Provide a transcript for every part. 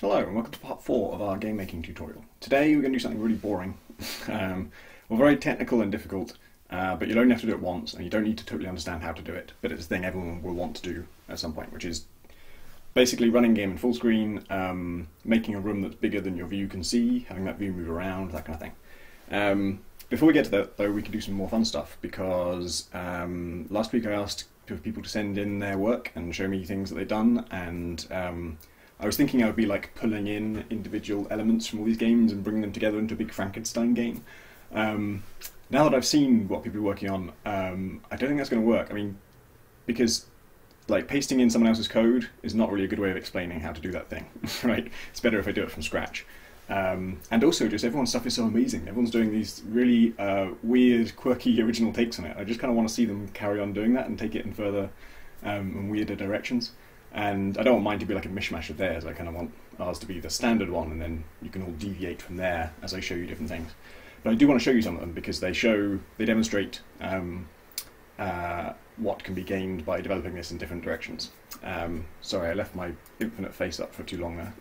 Hello and welcome to part 4 of our game making tutorial. Today we're going to do something really boring, well, very technical and difficult, but you only have to do it once and you don't need to totally understand how to do it, but it's a thing everyone will want to do at some point, which is basically running a game in full screen, making a room that's bigger than your view can see, having that view move around, that kind of thing. Before we get to that though, we can do some more fun stuff, because last week I asked people to send in their work and show me things that they'd done, and I was thinking I would be like pulling in individual elements from all these games and bringing them together into a big Frankenstein game. Now that I've seen what people are working on, I don't think that's going to work. I mean, because like pasting in someone else's code is not really a good way of explaining how to do that thing, right? It's better if I do it from scratch. And also, just everyone's stuff is so amazing. Everyone's doing these really weird, quirky, original takes on it. I just kind of want to see them carry on doing that and take it in further and weirder directions. And I don't want mine to be like a mishmash of theirs. I kind of want ours to be the standard one, and then you can all deviate from there as I show you different things. But I do want to show you some of them because they demonstrate what can be gained by developing this in different directions. Sorry, I left my infinite face up for too long there.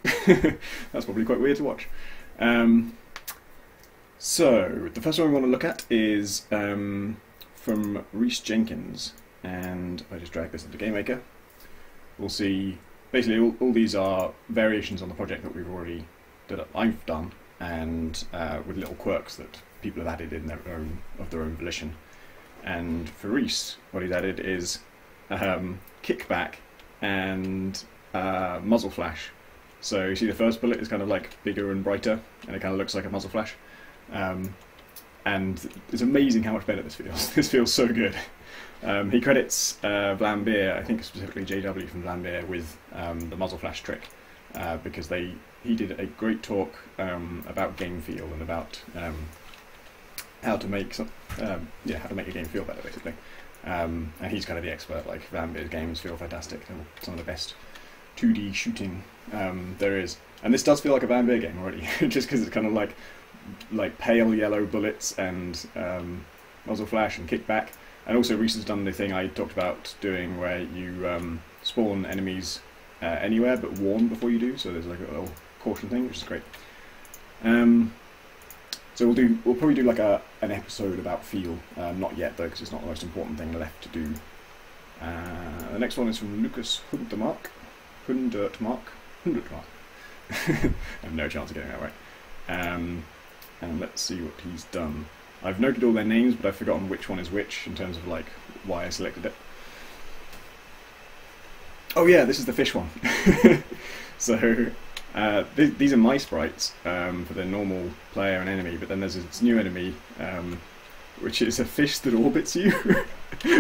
That's probably quite weird to watch. So the first one we want to look at is from Rhys Jenkins, and if I just drag this into GameMaker, we'll see basically all these are variations on the project that I've done, and with little quirks that people have added in their own volition. And for Rhys, what he's added is kickback and muzzle flash. So you see the first bullet is kind of like bigger and brighter, and it kind of looks like a muzzle flash. And it's amazing how much better this feels. This feels so good. He credits Vlambeer, I think specifically JW from Vlambeer, with the muzzle flash trick, because he did a great talk about game feel and about how to make how to make a game feel better, basically. And he's kind of the expert. Like, Vlambeer's games feel fantastic. They're some of the best 2D shooting there is. And this does feel like a Vlambeer game already, just because it's kind of like pale yellow bullets and muzzle flash and kickback. And also Rhys has done the thing I talked about doing, where you spawn enemies anywhere but warn before you do, so there's like a little caution thing, which is great. So we'll probably do like an episode about feel, not yet though, because it's not the most important thing left to do. The next one is from Lucas Hundertmark. I have no chance of getting that right. And let's see what he's done. I've noted all their names, but I've forgotten which one is which in terms of like why I selected it. Oh yeah, this is the fish one. So these are my sprites for the normal player and enemy, but then there's this new enemy, which is a fish that orbits you,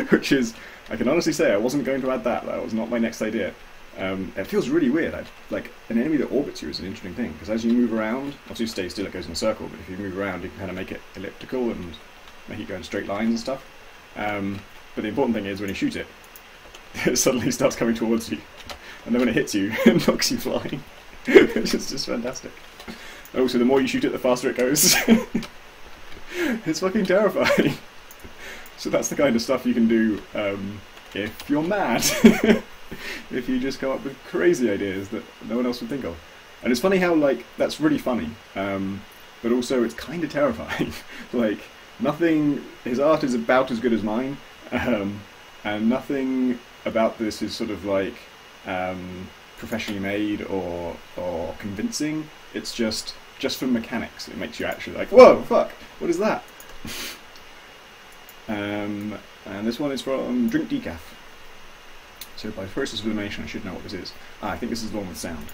which is, I can honestly say I wasn't going to add that. That was not my next idea. It feels really weird. Like, an enemy that orbits you is an interesting thing, because as you move around, obviously stay still, it goes in a circle, but if you move around you can kind of make it elliptical and make it go in straight lines and stuff. But the important thing is when you shoot it, it suddenly starts coming towards you, and then when it hits you, it knocks you flying, which is just fantastic. And also, the more you shoot it, the faster it goes. It's fucking terrifying. So that's the kind of stuff you can do if you're mad. If you just come up with crazy ideas that no one else would think of. And it's funny how, like, that's really funny, but also it's kind of terrifying. Like, his art is about as good as mine, and nothing about this is sort of like professionally made or convincing. It's just for mechanics. It makes you actually like, whoa, fuck, what is that? And this one is from Drink Decaf. So by process of elimination I should know what this is. I think this is the one with sound.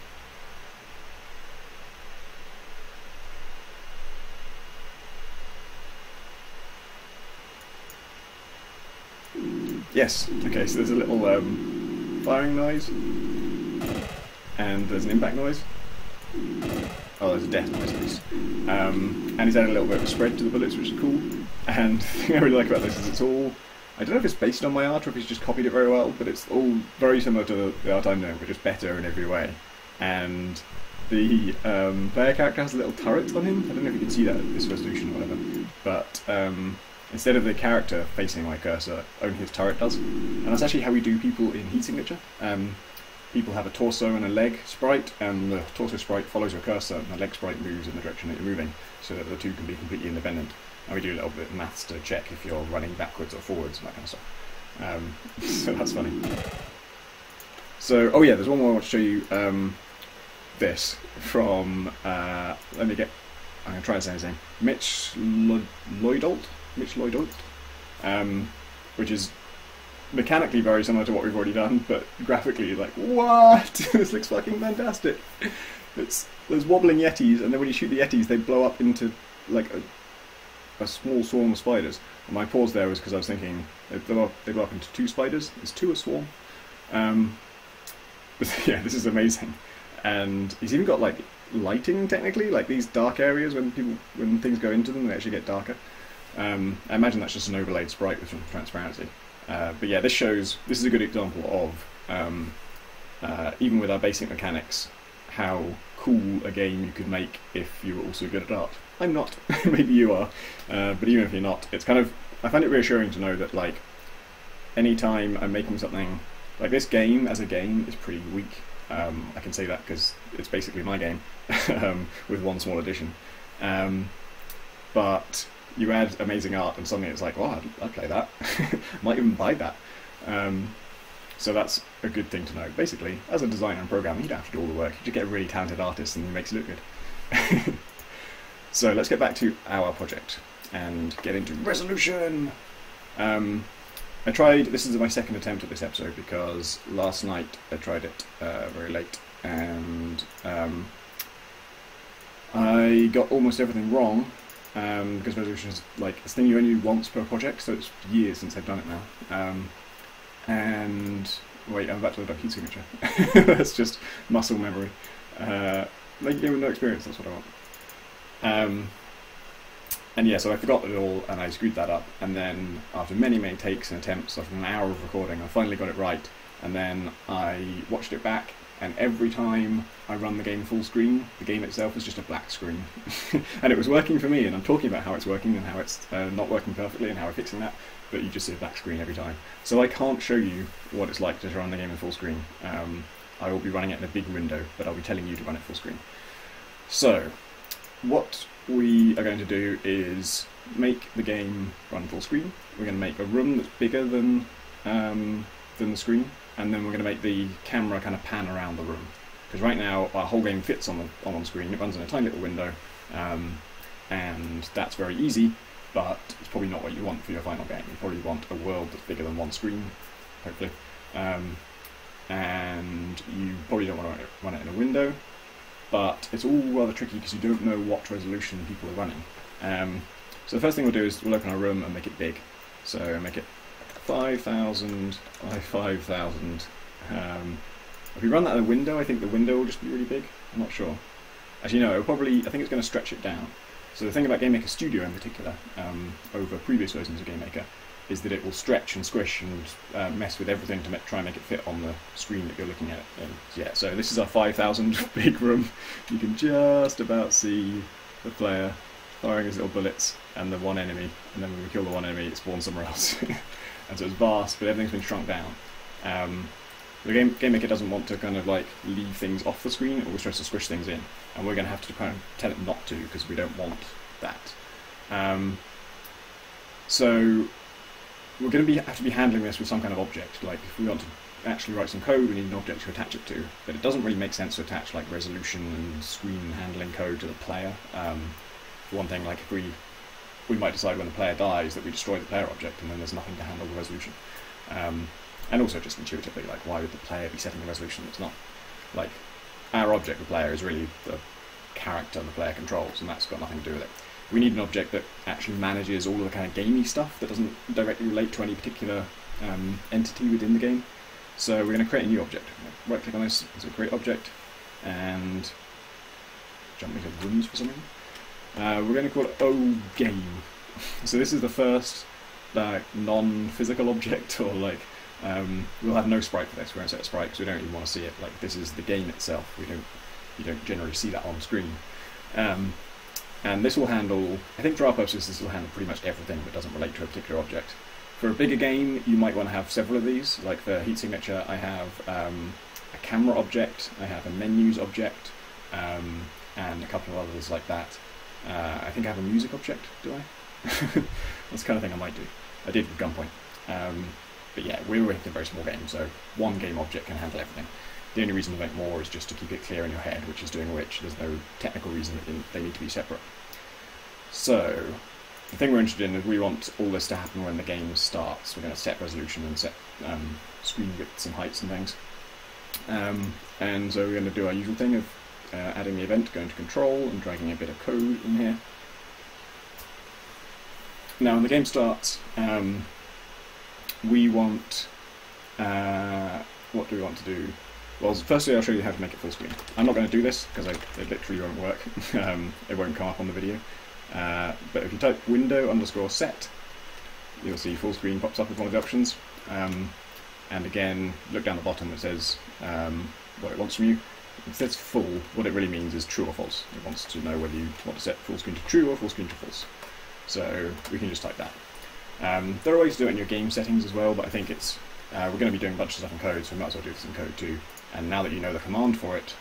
Yes, okay, so there's a little firing noise, and there's an impact noise. Oh, there's a death noise at least. And he's added a little bit of a spread to the bullets, which is cool. And the thing I really like about this is it's all, I don't know if it's based on my art or if he's just copied it very well, but it's all very similar to the art I'm doing, but just better in every way. And the player character has a little turret on him. I don't know if you can see that at this resolution or whatever, but instead of the character facing my cursor, only his turret does. And that's actually how we do people in heat signature. people have a torso and a leg sprite, and the torso sprite follows your cursor, and the leg sprite moves in the direction that you're moving, so that the two can be completely independent. And we do a little bit of maths to check if you're running backwards or forwards and that kind of stuff. So that's funny. So, oh yeah, there's one more I want to show you. This from, I'm going to try and say his name, Mitch Lloydolt, which is mechanically very similar to what we've already done, but graphically like, what? This looks fucking fantastic. There's wobbling yetis, and then when you shoot the yetis, they blow up into like a small swarm of spiders. And my pause there was because I was thinking they blow up into 2 spiders. Is 2 a swarm? But yeah, this is amazing. And he's even got like lighting technically, like these dark areas when things go into them, they actually get darker. I imagine that's just an overlaid sprite with some transparency. But yeah, this is a good example of even with our basic mechanics, how cool a game you could make if you were also good at art. I'm not, maybe you are, but even if you're not, it's kind of, I find it reassuring to know that like anytime I'm making something like this game as a game is pretty weak. I can say that because it's basically my game with one small addition. But you add amazing art and suddenly it's like, well, I'd play that. Might even buy that. So that's a good thing to know. Basically, as a designer and programmer, you don't have to do all the work. You just get a really talented artist and he makes it look good. So let's get back to our project and get into resolution. This is my second attempt at this episode because last night I tried it very late and I got almost everything wrong because resolution is like a thing you only do once per project, so it's years since I've done it now. And wait, I'm about to load up heat signature. That's just muscle memory. Like a game with no experience, that's what I want. And yeah, so I forgot it all and I screwed that up, and then after many takes and attempts, after an hour of recording, I finally got it right, and then I watched it back, and every time I run the game full screen, the game itself is just a black screen. And it was working for me, and I'm talking about how it's working and how it's not working perfectly and how I'm fixing that, but you just see a black screen every time. So I can't show you what it's like to run the game in full screen. I will be running it in a big window, but I'll be telling you to run it full screen. So, what we are going to do is make the game run full screen. We're going to make a room that's bigger than the screen, and then we're going to make the camera kind of pan around the room. Because right now our whole game fits on the screen. It runs in a tiny little window, and that's very easy. But it's probably not what you want for your final game. You probably want a world that's bigger than one screen, hopefully. And you probably don't want to run it in a window. But it's all rather tricky because you don't know what resolution people are running. So the first thing we'll do is we'll open our room and make it big. So make it 5,000 by 5,000. If we run that in a window, I think the window will just be really big. I'm not sure. Actually, no, I think it's going to stretch it down. So the thing about GameMaker Studio in particular, over previous versions of GameMaker, is that it will stretch and squish and mess with everything to try and make it fit on the screen that you're looking at. And yeah, so this is our 5,000 big room. You can just about see the player firing his little bullets and the one enemy, and then when we kill the one enemy, it spawns somewhere else. And so it's vast, but everything's been shrunk down. The GameMaker doesn't want to kind of like leave things off the screen, it always tries to squish things in, and we're going to have to kind of tell it not to because we don't want that. So we're going to have to be handling this with some kind of object. Like if we want to actually write some code, we need an object to attach it to. But it doesn't really make sense to attach like resolution and screen handling code to the player. For one thing, like if we might decide when the player dies that we destroy the player object, and then there's nothing to handle the resolution. And also just intuitively, like why would the player be setting the resolution? It's not like our object, the player, is really the character the player controls, and that's got nothing to do with it. We need an object that actually manages all of the kind of gamey stuff that doesn't directly relate to any particular entity within the game. So we're going to create a new object. Right click on this, so create object, and jump into rooms for something. We're going to call it OGame. So this is the first non-physical object, or like we'll have no sprite for this. We won't set a sprite because we don't even want to see it. Like this is the game itself. You don't generally see that on screen. And this will handle, I think for our purposes, this will handle pretty much everything that doesn't relate to a particular object. For a bigger game, you might want to have several of these. Like for heat signature, I have a camera object, I have a menus object, and a couple of others like that. I think I have a music object, do I? That's the kind of thing I might do. I did with Gunpoint. But yeah, we're working a very small game, so one game object can handle everything. The only reason to make more is just to keep it clear in your head, which is doing which. There's no technical reason that they need to be separate. So, the thing we're interested in is we want all this to happen when the game starts. We're going to set resolution and set screen widths and heights and things. And so we're going to do our usual thing of adding the event, going to control, and dragging a bit of code in here. Now, when the game starts, we want... what do we want to do? Well, firstly I'll show you how to make it full screen. I'm not going to do this, because it literally won't work. It won't come up on the video. But if you type window_set, you'll see full screen pops up as one of the options. And again, look down the bottom, it says what it wants from you. It says full. What it really means is true or false. It wants to know whether you want to set full screen to true or full screen to false. So we can just type that. There are ways to do it in your game settings as well, but I think it's we're going to be doing a bunch of stuff in code, so we might as well do this in code too. And now that you know the command for it,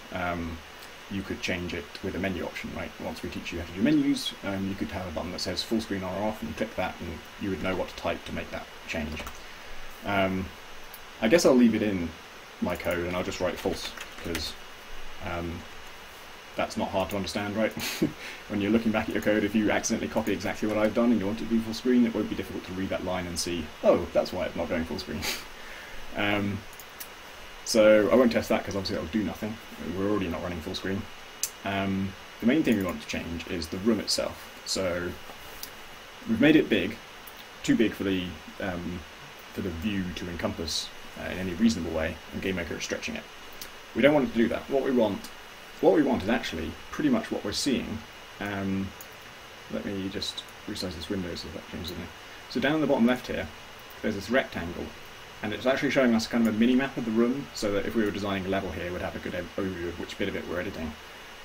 you could change it with a menu option, right? Once we teach you how to do menus, you could have a button that says full screen on or off, and click that, and you would know what to type to make that change. I guess I'll leave it in my code, and I'll just write false, because that's not hard to understand, right? When you're looking back at your code, if you accidentally copy exactly what I've done and you want it to be full screen, it won't be difficult to read that line and see, oh, that's why it's not going full screen. So I won't test that because obviously that will do nothing. We're already not running full screen. The main thing we want to change is the room itself. So we've made it big, too big for the view to encompass in any reasonable way, and GameMaker is stretching it. We don't want it to do that. What we want is actually pretty much what we're seeing. Let me just resize this window so that changes it. So down in the bottom left here, there's this rectangle, and it's actually showing us kind of a mini-map of the room, so that if we were designing a level here, we'd have a good overview of which bit of it we're editing.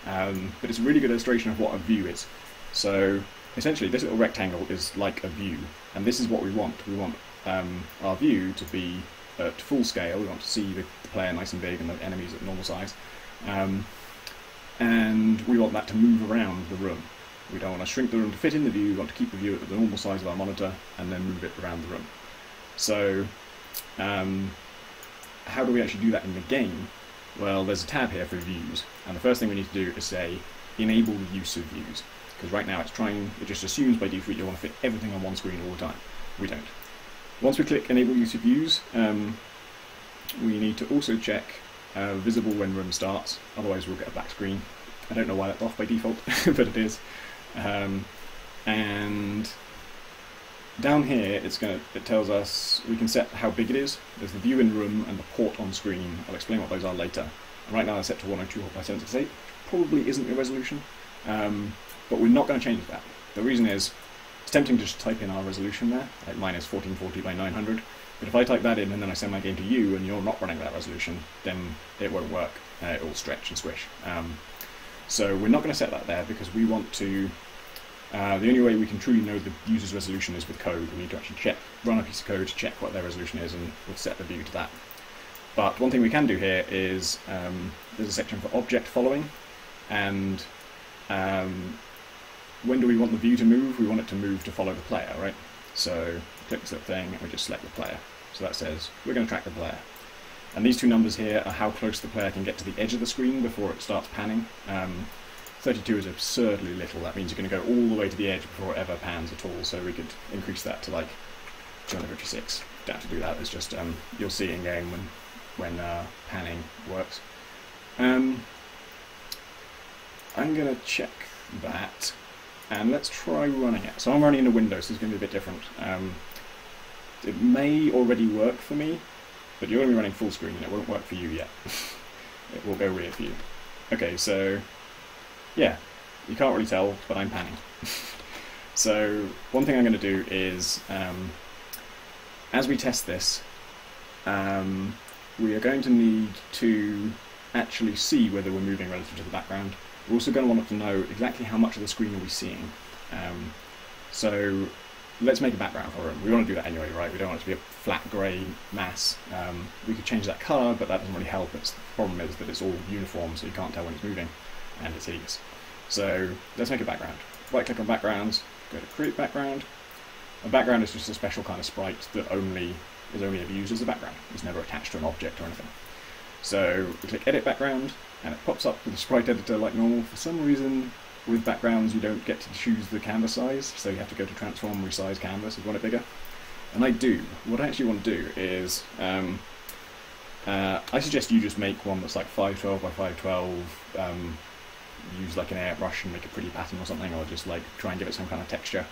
But it's a really good illustration of what a view is. So essentially, this little rectangle is like a view, and this is what we want. We want our view to be at full scale. We want to see the player nice and big and the enemies at normal size. And we want that to move around the room. We don't want to shrink the room to fit in the view, we want to keep the view at the normal size of our monitor and then move it around the room. So, how do we actually do that in the game? Well, there's a tab here for views, and the first thing we need to do is say, enable the use of views. Because right now it just assumes by default you want to fit everything on one screen all the time. We don't. Once we click enable use of views, we need to also check visible when room starts, otherwise we'll get a black screen. I don't know why that's off by default, but it is. And down here it tells us we can set how big it is. There's the view in room and the port on screen. I'll explain what those are later. And right now they're set to 102x768. Probably isn't the resolution, but we're not going to change that. The reason is, it's tempting to just type in our resolution there, like mine is 1440 by 900. But if I type that in and then I send my game to you and you're not running that resolution, then it won't work. It will stretch and squish. So we're not going to set that there because we want to... the only way we can truly know the user's resolution is with code. We need to actually run a piece of code to check what their resolution is, and we'll set the view to that. But one thing we can do here is there's a section for object following, and when do we want the view to move? We want it to move to follow the player, right? So click this little thing and we just select the player. So that says we're going to track the player. And these two numbers here are how close the player can get to the edge of the screen before it starts panning. 32 is absurdly little. That means you're going to go all the way to the edge before it ever pans at all. So we could increase that to like 256. Don't have to do that. It's just you'll see in game when panning works. I'm going to check that. And let's try running it. So I'm running in a window, so it's going to be a bit different. It may already work for me, but you're only running full screen and it won't work for you yet. It will go weird for you. Okay, so yeah, you can't really tell, but I'm panning. So one thing I'm going to do is, as we test this, we are going to need to actually see whether we're moving relative to the background. We're also going to want to know exactly how much of the screen are we seeing. So let's make a background for a room. We want to do that anyway, right? We don't want it to be a flat grey mass. We could change that colour, but that doesn't really help. The problem is that it's all uniform, so you can't tell when it's moving, and it's hideous. So let's make a background. Right click on backgrounds, go to create background. A background is just a special kind of sprite that is only ever used as a background. It's never attached to an object or anything. So we click edit background, and it pops up with the sprite editor like normal. For some reason, with backgrounds you don't get to choose the canvas size, so you have to go to transform, resize canvas if you want it bigger. And I do. What I actually want to do is, I suggest you just make one that's like 512 by 512, use like an airbrush and make a pretty pattern or something, or just like try and give it some kind of texture.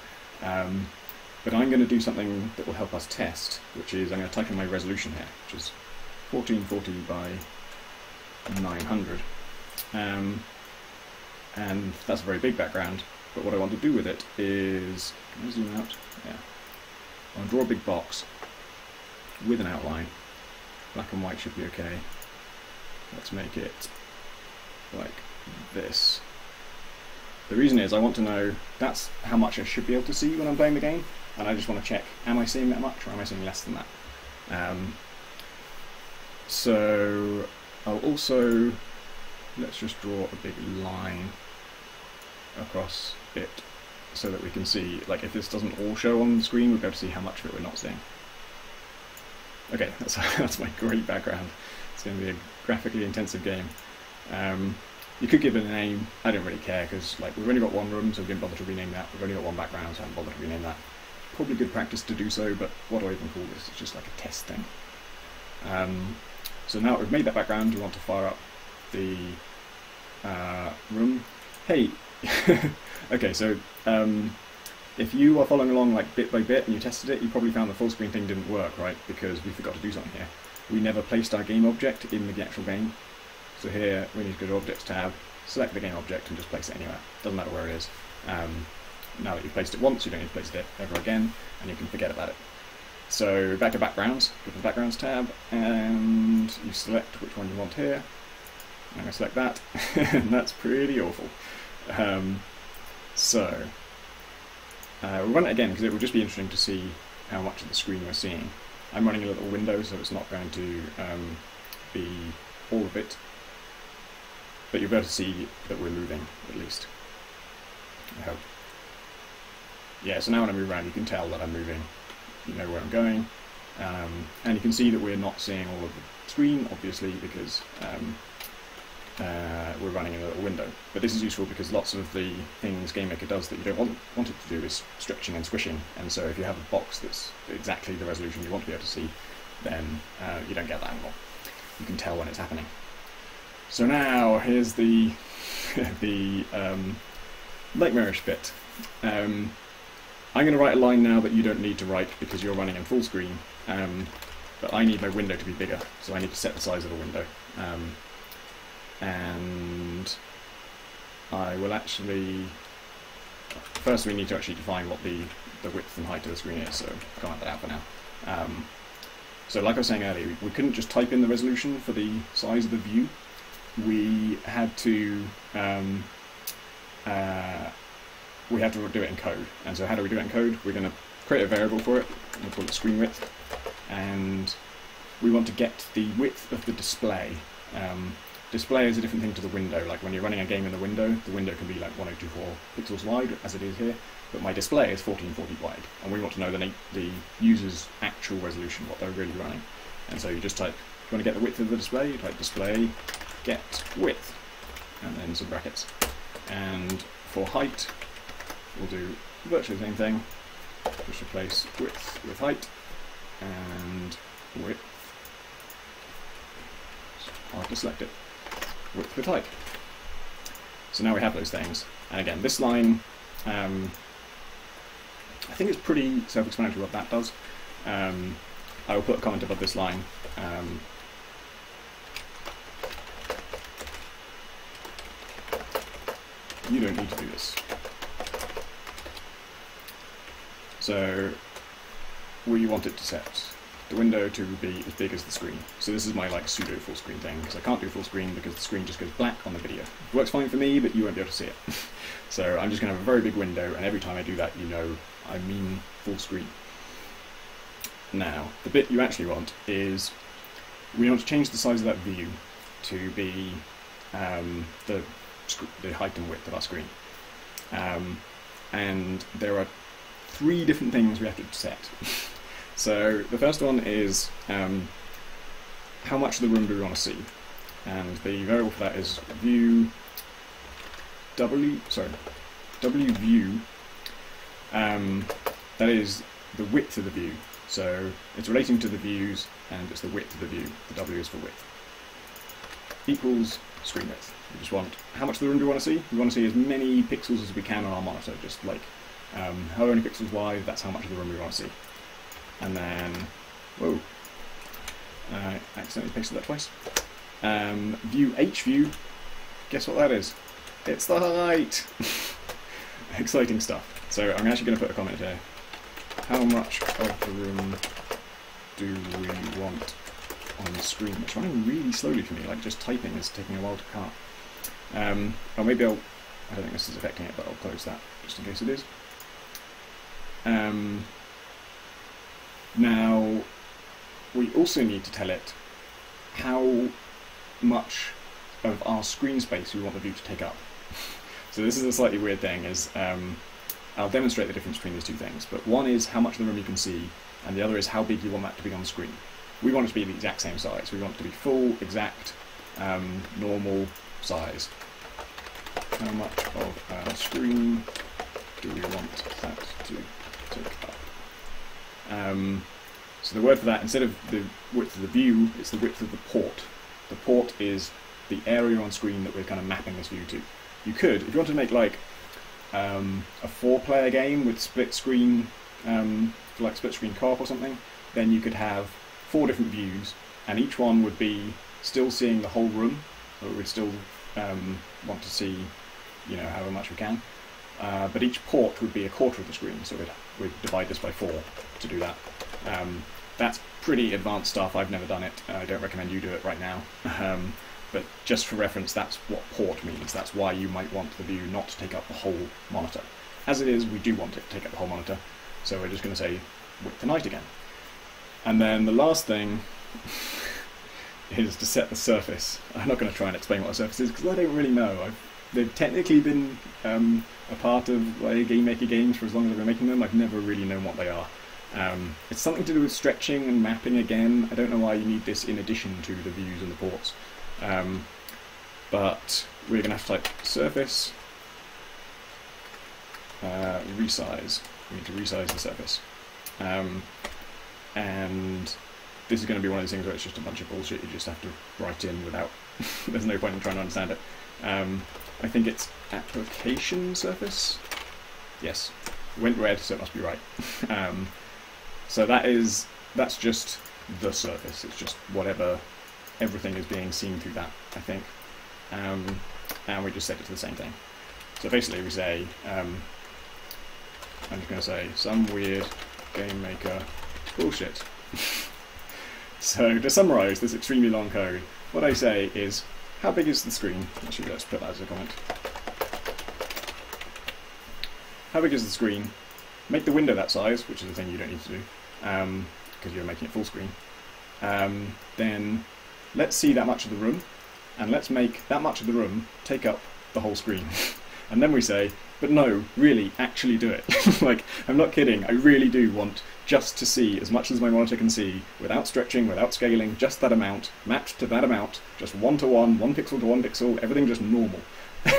But I'm going to do something that will help us test, which is I'm going to type in my resolution here, which is 1440 by 900. And that's a very big background, but what I want to do with it is, can I zoom out? Yeah. I want to draw a big box with an outline. Black and white should be okay. Let's make it like this. The reason is I want to know that's how much I should be able to see when I'm playing the game, and I just want to check, am I seeing that much or am I seeing less than that? So I'll also, let's just draw a big line across it so that we can see, like if this doesn't all show on the screen, we'll be able to see how much of it we're not seeing. Okay, that's my great background. It's going to be a graphically intensive game. You could give it a name. I don't really care, because like we've only got one room, so we didn't bother to rename that. We've only got one background, so I haven't bothered to rename that. Probably good practice to do so, but what do I even call this? It's just like a test thing. So now that we've made that background, we want to fire up the room. Hey, okay, so if you are following along like bit by bit and you tested it, you probably found the full screen thing didn't work, right? Because we forgot to do something here. We never placed our game object in the actual game. So here we need to go to Objects tab, select the game object and just place it anywhere. Doesn't matter where it is. Now that you've placed it once, you don't need to place it ever again, and you can forget about it. So back to backgrounds, go to the backgrounds tab, and you select which one you want here. I'm going to select that, and that's pretty awful. We'll run it again because it will just be interesting to see how much of the screen we're seeing. I'm running a little window, so it's not going to be all of it, but you'll be able to see that we're moving, at least. I hope. Yeah, so now when I move around, you can tell that I'm moving. You know where I'm going, and you can see that we're not seeing all of the screen, obviously, because we're running in a little window. But this is useful because lots of the things GameMaker does that you don't want it to do is stretching and squishing, and so if you have a box that's exactly the resolution you want to be able to see, then you don't get that anymore. You can tell when it's happening. So now here's the the nightmarish bit. I'm going to write a line now that you don't need to write because you're running in full screen, but I need my window to be bigger, so I need to set the size of the window. And I will actually, first we need to actually define what the width and height of the screen is, so comment that out for now. So like I was saying earlier, we couldn't just type in the resolution for the size of the view. We had to do it in code. And so how do we do it in code? We're going to create a variable for it, and we'll call it screen width, and we want to get the width of the display. Display is a different thing to the window. Like when you're running a game in the window can be like 1024 pixels wide, as it is here, but my display is 1440 wide, and we want to know the user's actual resolution, what they're really running. And so you just type, if you want to get the width of the display, you type display get width, and then some brackets. And for height, we'll do virtually the same thing, just replace width with height, and width, it's hard to select it, width with height. So now we have those things, and again this line, I think it's pretty self-explanatory what that does. I will put a comment above this line. You don't need to do this. So we want it to set the window to be as big as the screen. So this is my like pseudo full screen thing, because I can't do full screen because the screen just goes black on the video. It works fine for me, but you won't be able to see it. So I'm just going to have a very big window, and every time I do that, you know I mean full screen. Now, the bit you actually want is, we want to change the size of that view to be the height and width of our screen. And there are 3 different things we have to set. So the first one is how much of the room do we want to see? And the variable for that is view W view. That is the width of the view. So it's relating to the views, and it's the width of the view. The W is for width. Equals screen width. We just want, how much of the room do we want to see? We want to see as many pixels as we can on our monitor, just like however many pixels wide, that's how much of the room we want to see. And then, whoa, I accidentally pasted that twice. View H view, guess what that is? It's the height! Exciting stuff. So I'm actually going to put a comment here. How much of the room do we want on the screen? It's running really slowly for me, like just typing is taking a while to come up. Or maybe I don't think this is affecting it, but I'll close that just in case it is. Now, we also need to tell it how much of our screen space we want the view to take up. So this is a slightly weird thing, is I'll demonstrate the difference between these 2 things, but one is how much of the room you can see, and the other is how big you want that to be on the screen. We want it to be the exact same size. We want it to be full, exact, normal size. How much of our screen do we want that to take up? So the word for that, instead of the width of the view, it's the width of the port. The port is the area on screen that we're kind of mapping this view to. You could, if you want to make like a 4-player game with split screen, like split screen co-op or something, then you could have 4 different views, and each one would be still seeing the whole room, or we'd still want to see, you know, however much we can. But each port would be a quarter of the screen, so we'd divide this by 4 to do that. That's pretty advanced stuff. I've never done it. I don't recommend you do it right now. But just for reference, that's what port means. That's why you might want the view not to take up the whole monitor. As it is, we do want it to take up the whole monitor, so we're just going to say width and height again. And then the last thing is to set the surface. I'm not going to try and explain what a surface is, because I don't really know. They've technically been a part of like, Game Maker games for as long as I've been making them. I've never really known what they are. It's something to do with stretching and mapping again. I don't know why you need this in addition to the views and the ports. But we're going to have to type surface, resize. We need to resize the surface. And this is going to be one of those things where it's just a bunch of bullshit you just have to write in without, there's no point in trying to understand it. I think it's application surface. Yes, went red, so it must be right. So that's just the surface. It's just whatever, everything is being seen through that, I think. And we just set it to the same thing. So basically we say, I'm just going to say some weird Game Maker bullshit. So to summarise this extremely long code, what I say is, how big is the screen? Actually, let's put that as a comment. How big is the screen? Make the window that size, which is the thing you don't need to do, because you're making it full screen. Then let's see that much of the room, and let's make that much of the room take up the whole screen. And then we say, but no, really, actually do it. Like, I'm not kidding, I really do want just to see as much as my monitor can see, without stretching, without scaling, just that amount, mapped to that amount, just 1 to 1, 1 pixel to 1 pixel, everything just normal.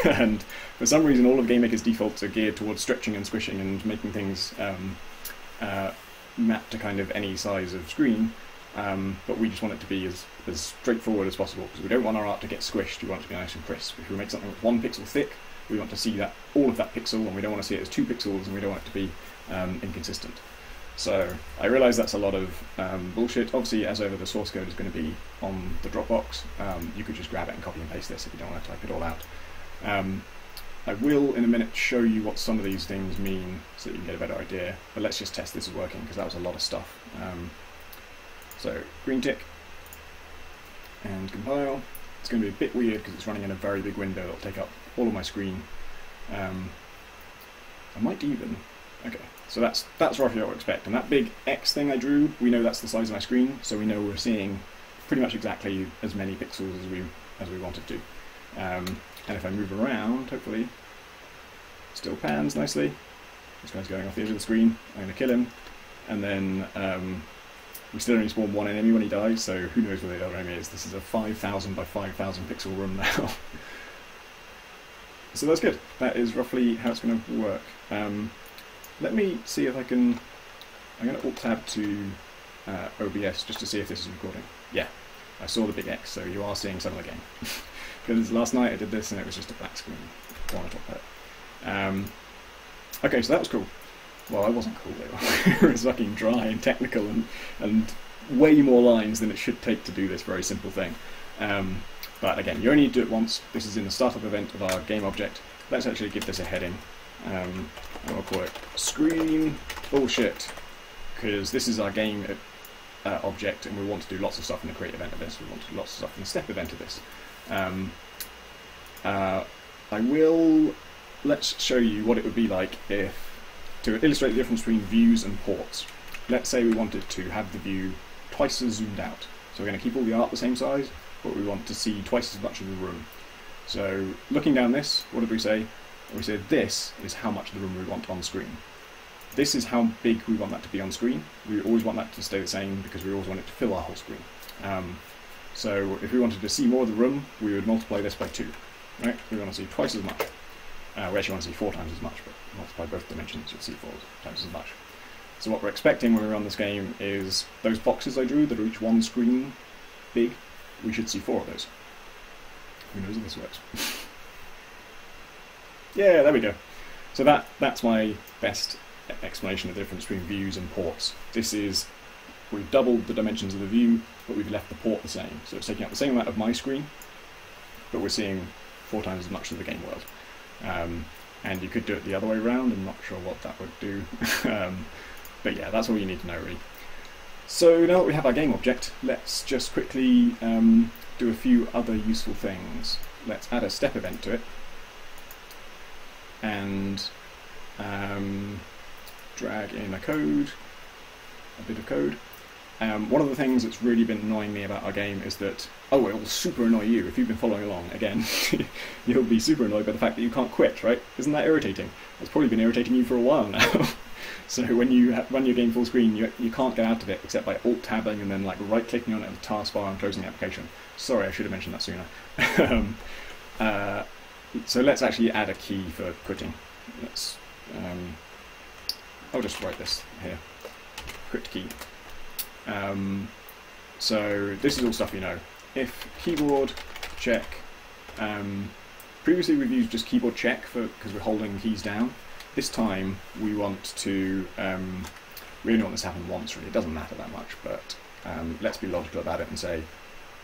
And for some reason all of Game Maker's defaults are geared towards stretching and squishing and making things map to kind of any size of screen, but we just want it to be as straightforward as possible, because we don't want our art to get squished, we want it to be nice and crisp. If we make something that's 1 pixel thick, we want to see that all of that pixel, and we don't want to see it as 2 pixels, and we don't want it to be inconsistent. So I realise that's a lot of bullshit. Obviously, as ever, the source code is going to be on the Dropbox. You could just grab it and copy and paste this if you don't want to type it all out. I will in a minute show you what some of these things mean so that you can get a better idea, but let's just test this is working, because that was a lot of stuff. So green tick and compile. It's going to be a bit weird because it's running in a very big window. It'll take up all of my screen, I might even... Okay, so that's roughly what we expect. And that big X thing I drew, we know that's the size of my screen, so we know we're seeing pretty much exactly as many pixels as we wanted to. And if I move around, hopefully, still pans nicely. This guy's going off the edge of the screen. I'm going to kill him, and then we still only spawn one enemy when he dies, so who knows where the other enemy is. This is a 5,000 by 5,000 pixel room now. So that's good. That is roughly how it's going to work. Let me see if I can... I'm going to Alt-Tab to OBS just to see if this is recording. Yeah, I saw the big X, so you are seeing some of the game. Because last night I did this and it was just a black screen. Okay, so that was cool. Well, I wasn't cool though. It was fucking dry and technical and way more lines than it should take to do this very simple thing. But again, you only need to do it once. This is in the startup event of our game object. Let's actually give this a heading. And we'll call it screen bullshit, because this is our game object, and we want to do lots of stuff in the create event of this. We want to do lots of stuff in the step event of this. Let's show you what it would be like if, to illustrate the difference between views and ports. Let's say we wanted to have the view twice as zoomed out. So we're going to keep all the art the same size, but we want to see twice as much of the room. So looking down this, what did we say? We said this is how much of the room we want on screen. This is how big we want that to be on screen. We always want that to stay the same because we always want it to fill our whole screen. So if we wanted to see more of the room, we would multiply this by 2. Right? We want to see twice as much. We actually want to see 4 times as much, but multiply both dimensions, you'll see 4 times as much. So what we're expecting when we run this game is those boxes I drew that are each one screen big, we should see 4 of those. Who knows if this works? Yeah, there we go. So that's my best explanation of the difference between views and ports. This is, we've doubled the dimensions of the view, but we've left the port the same. So it's taking up the same amount of my screen, but we're seeing 4 times as much of the game world. And you could do it the other way around. I'm not sure what that would do. But yeah, that's all you need to know really. So now that we have our game object, let's just quickly do a few other useful things. Let's add a step event to it, and drag in a bit of code. One of the things that's really been annoying me about our game is that, oh, it will super annoy you if you've been following along. Again, you'll be super annoyed by the fact that you can't quit, right? Isn't that irritating? It's probably been irritating you for a while now. So when you run your game full screen, you can't get out of it except by Alt-tabbing and then like right-clicking on it in the taskbar and closing the application. Sorry, I should have mentioned that sooner. So let's actually add a key for quitting. Let's, I'll just write this here. Quit key. So this is all stuff you know. If keyboard check, previously we've used just keyboard check because we're holding keys down. This time we want to, we only want this to happen once really, it doesn't matter that much, but let's be logical about it and say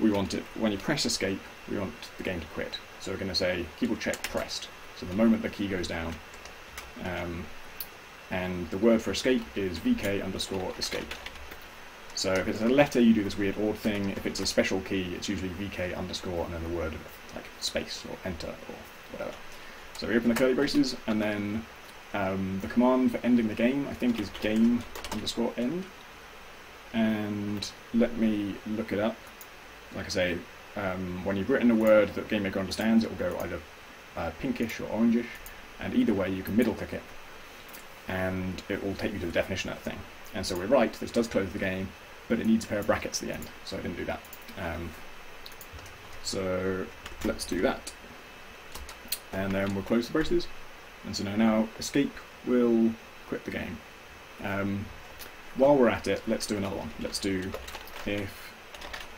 we want it, when you press escape, we want the game to quit. So we're going to say keyboard check pressed. So the moment the key goes down, and the word for escape is vk_escape. So if it's a letter, you do this weird odd thing. If it's a special key, it's usually vk_ and then the word like space or enter or whatever. So we open the curly braces, and then the command for ending the game, I think, is game_end. And let me look it up. Like I say, when you've written a word that GameMaker understands, it will go either pinkish or orangish, and either way you can middle click it, and it will take you to the definition of that thing. And so we're right, this does close the game, but it needs a pair of brackets at the end, so I didn't do that. So let's do that. And then we'll close the braces, and so now escape will quit the game. While we're at it, let's do another one. Let's do if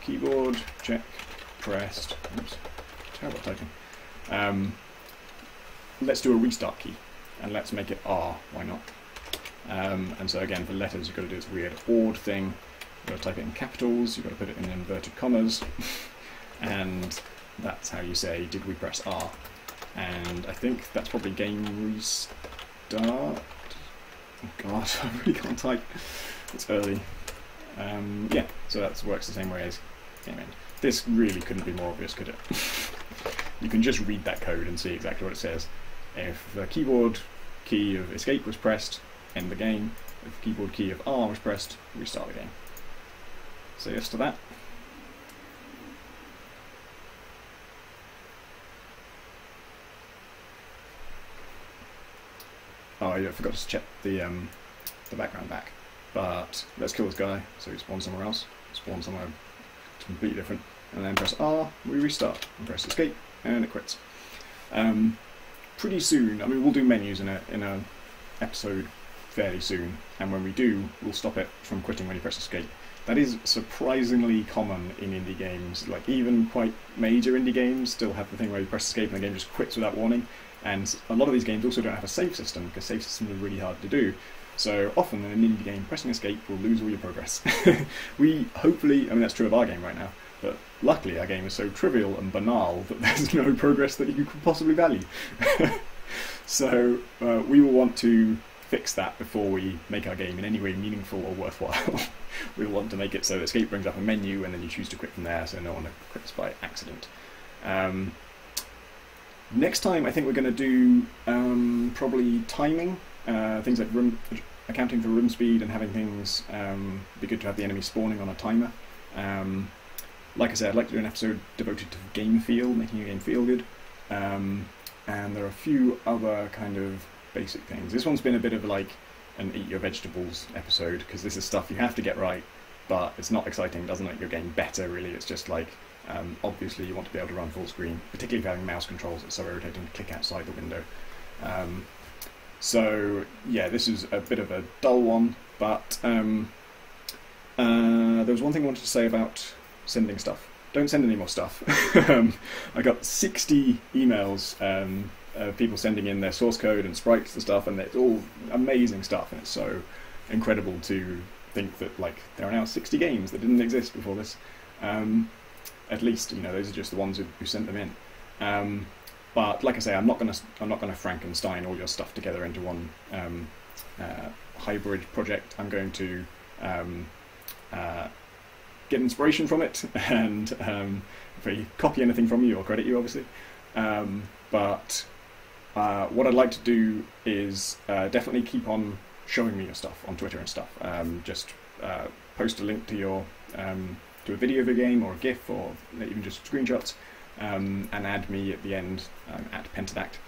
keyboard check pressed. Oops, terrible typing. Let's do a restart key, and let's make it R. Why not? And so again, for letters, you've got to do this weird odd thing. You've got to type it in capitals. You've got to put it in inverted commas, and that's how you say, "Did we press R?" And I think that's probably game restart. Oh God, I really can't type. It's early. Yeah, so that works the same way as game end. This really couldn't be more obvious, could it? You can just read that code and see exactly what it says. If the keyboard key of escape was pressed, end the game. If the keyboard key of R was pressed, restart the game. Say yes to that. Oh yeah, I forgot to check the background back. But let's kill this guy, so he spawns somewhere else. Spawn somewhere completely different. And then press R, we restart. And press escape, and it quits. Pretty soon, I mean, we'll do menus in a episode fairly soon, and when we do, we'll stop it from quitting when you press escape. That is surprisingly common in indie games. Like, even quite major indie games still have the thing where you press escape and the game just quits without warning. And a lot of these games also don't have a save system, because save systems are really hard to do. So often in an indie game, pressing escape will lose all your progress. We hopefully, I mean, that's true of our game right now, but luckily our game is so trivial and banal that there's no progress that you could possibly value. So we will want to fix that before we make our game in any way meaningful or worthwhile. We'll want to make it so that escape brings up a menu and then you choose to quit from there, so no one quits by accident. Next time I think we're going to do probably timing, things like accounting for room speed and having things, be good to have the enemy spawning on a timer. Like I said, I'd like to do an episode devoted to game feel, making your game feel good. And there are a few other kind of basic things. This one's been a bit of like an eat your vegetables episode, because this is stuff you have to get right, but it's not exciting, doesn't make your game better really. It's just like, obviously you want to be able to run full screen, particularly if you're having mouse controls. It's so irritating to click outside the window. So yeah, this is a bit of a dull one, but there was one thing I wanted to say about sending stuff. Don't send any more stuff. I got 60 emails of people sending in their source code and sprites and stuff, and it's all amazing stuff, and it's so incredible to think that like there are now 60 games that didn't exist before this. At least, you know, those are just the ones who sent them in. But like I say, I'm not gonna Frankenstein all your stuff together into one hybrid project. I'm going to get inspiration from it, and if I copy anything from you, I'll credit you, obviously. But what I'd like to do is definitely keep on showing me your stuff on Twitter and stuff. Just post a link to your to a video of a game or a GIF or even just screenshots, and add me at the end at Pentadact.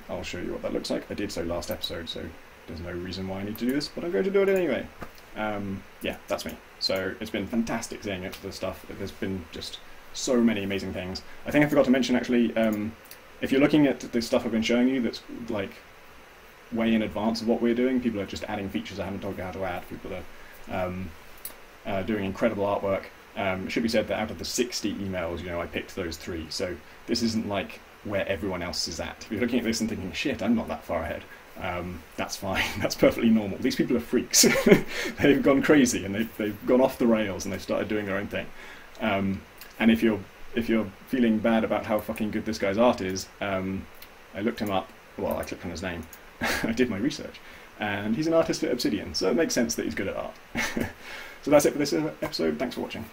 I'll show you what that looks like. I did so last episode, so there's no reason why I need to do this, but I'm going to do it anyway. Yeah, that's me. So it's been fantastic seeing it, the stuff. There's been just so many amazing things. I think I forgot to mention actually, if you're looking at the stuff I've been showing you that's like way in advance of what we're doing, people are just adding features I haven't told you how to add. People are doing incredible artwork. It should be said that out of the 60 emails, you know, I picked those 3. So this isn't like where everyone else is at. If you're looking at this and thinking, shit, I'm not that far ahead, that's fine. That's perfectly normal. These people are freaks. They've gone crazy and they've gone off the rails and they've started doing their own thing. And if you're feeling bad about how fucking good this guy's art is, I looked him up. Well, I clicked on his name. I did my research, and he's an artist at Obsidian, so it makes sense that he's good at art. So that's it for this episode. Thanks for watching.